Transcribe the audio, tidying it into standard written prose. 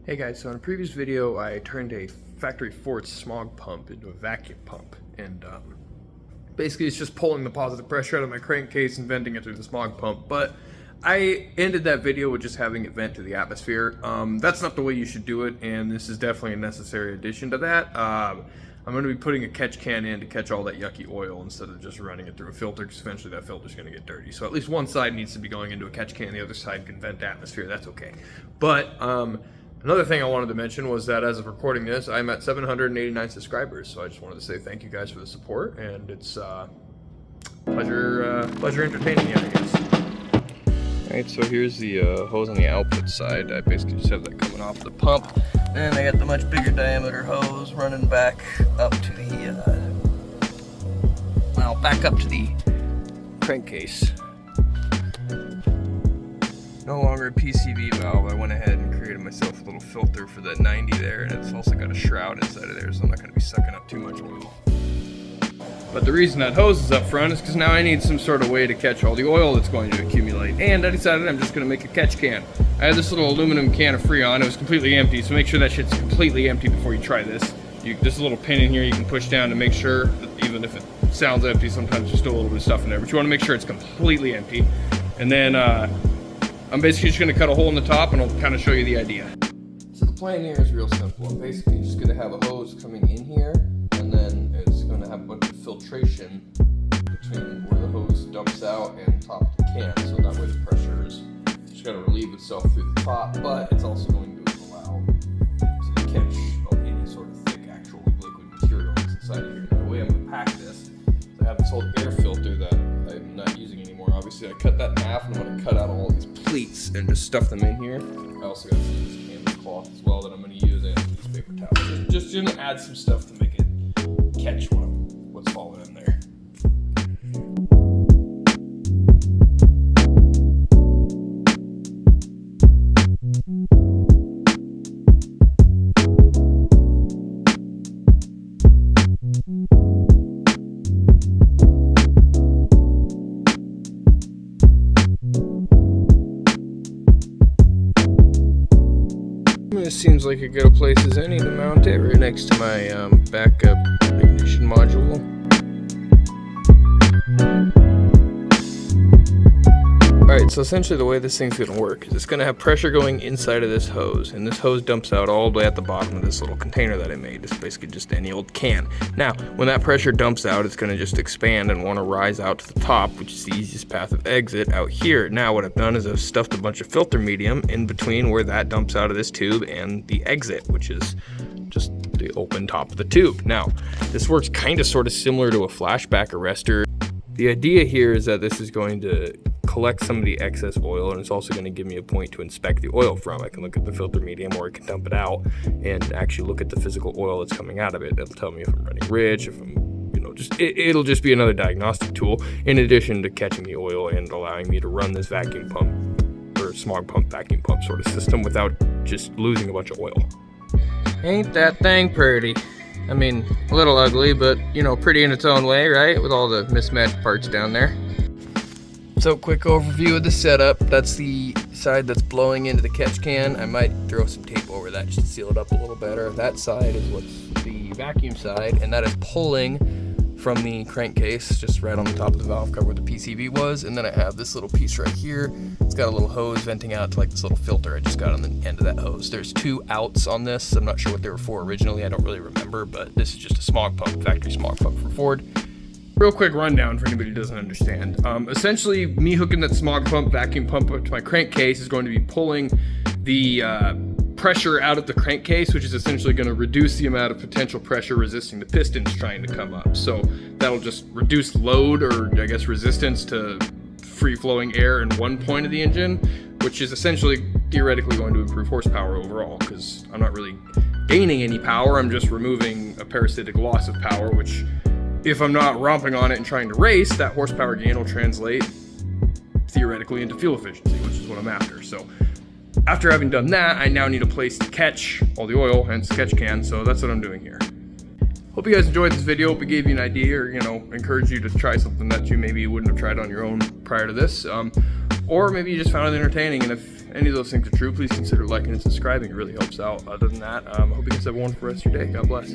Hey guys, so in a previous video I turned a factory Ford smog pump into a vacuum pump, and basically it's just pulling the positive pressure out of my crankcase and venting it through the smog pump. But I ended that video with just having it vent to the atmosphere. That's not the way you should do it, and this is definitely a necessary addition to that. I'm going to be putting a catch can in to catch all that yucky oil instead of just running it through a filter, because eventually that filter is going to get dirty. So at least one side needs to be going into a catch can, the other side can vent atmosphere. That's okay. But another thing I wanted to mention was that as of recording this, I'm at 789 subscribers. So I just wanted to say thank you guys for the support, and it's pleasure entertaining you, I guess. Alright, so here's the hose on the output side. I basically just have that coming off the pump. Then I got the much bigger diameter hose running back up to the, back up to the crankcase. No longer a PCV valve. I went ahead and created myself a little filter for that 90 there, and it's also got a shroud inside of there, so I'm not going to be sucking up too much oil. But the reason that hose is up front is because now I need some sort of way to catch all the oil that's going to accumulate, and I decided I'm just going to make a catch can. I had this little aluminum can of Freon. It was completely empty, so make sure that shit's completely empty before you try this. There's a little pin in here you can push down to make sure that even if it sounds empty, sometimes there's still a little bit of stuff in there, but you want to make sure it's completely empty. And then I'm basically just going to cut a hole in the top, and I'll kind of show you the idea. So the plan here is real simple. I'm basically just going to have a hose coming in here, and then it's going to have a bunch of filtration between where the hose dumps out and the top of the can, so that way the pressure is just going to relieve itself through the top, but it's also going to allow to catch any sort of thick actual liquid material that's inside of here. The way I'm going to pack this is I have this old air filter that I'm not using anymore. Obviously I cut that in half, and I'm going to cut out all these pleats and just stuff them in here. I also got some of this canvas cloth as well that I'm going to use, and these paper towels. Just going to add some stuff to make it catch what's falling in there. This seems like as good a place as any to mount it, right next to my backup ignition module. Alright, so essentially the way this thing's going to work is it's going to have pressure going inside of this hose, and this hose dumps out all the way at the bottom of this little container that I made. It's basically just any old can. Now, when that pressure dumps out, it's going to just expand and want to rise out to the top, which is the easiest path of exit out here. Now, what I've done is I've stuffed a bunch of filter medium in between where that dumps out of this tube and the exit, which is just the open top of the tube. Now, this works kind of sort of similar to a flashback arrestor. The idea here is that this is going to collect some of the excess oil, and it's also going to give me a point to inspect the oil from. I can look at the filter medium, or I can dump it out and actually look at the physical oil that's coming out of it. It'll tell me if I'm running rich, if I'm, it'll just be another diagnostic tool in addition to catching the oil and allowing me to run this vacuum pump or smog pump vacuum pump sort of system without just losing a bunch of oil. Ain't that thing pretty? I mean, a little ugly, but pretty in its own way, right? With all the mismatched parts down there. So, quick overview of the setup. That's the side that's blowing into the catch can. I might throw some tape over that just to seal it up a little better. That side is what's the vacuum side, and that is pulling from the crankcase, just right on the top of the valve cover where the PCV was. And then I have this little piece right here. It's got a little hose venting out to like this little filter I just got on the end of that hose. There's two outs on this. I'm not sure what they were for originally. I don't really remember, but this is just a smog pump, factory smog pump from Ford. Real quick rundown for anybody who doesn't understand. Essentially, me hooking that smog pump, vacuum pump up to my crankcase is going to be pulling the pressure out of the crankcase, which is essentially going to reduce the amount of potential pressure resisting the pistons trying to come up. So that'll just reduce load, or I guess resistance to free-flowing air in one point of the engine, which is essentially theoretically going to improve horsepower overall, because I'm not really gaining any power. I'm just removing a parasitic loss of power, which, if I'm not romping on it and trying to race, that horsepower gain will translate theoretically into fuel efficiency, which is what I'm after. So after having done that, I now need a place to catch all the oil, hence catch can, so that's what I'm doing here. Hope you guys enjoyed this video. Hope it gave you an idea, or encouraged you to try something that you maybe wouldn't have tried on your own prior to this. Or maybe you just found it entertaining, and if any of those things are true, please consider liking and subscribing. It really helps out. Other than that, I hope you guys have a wonderful rest of your day. God bless.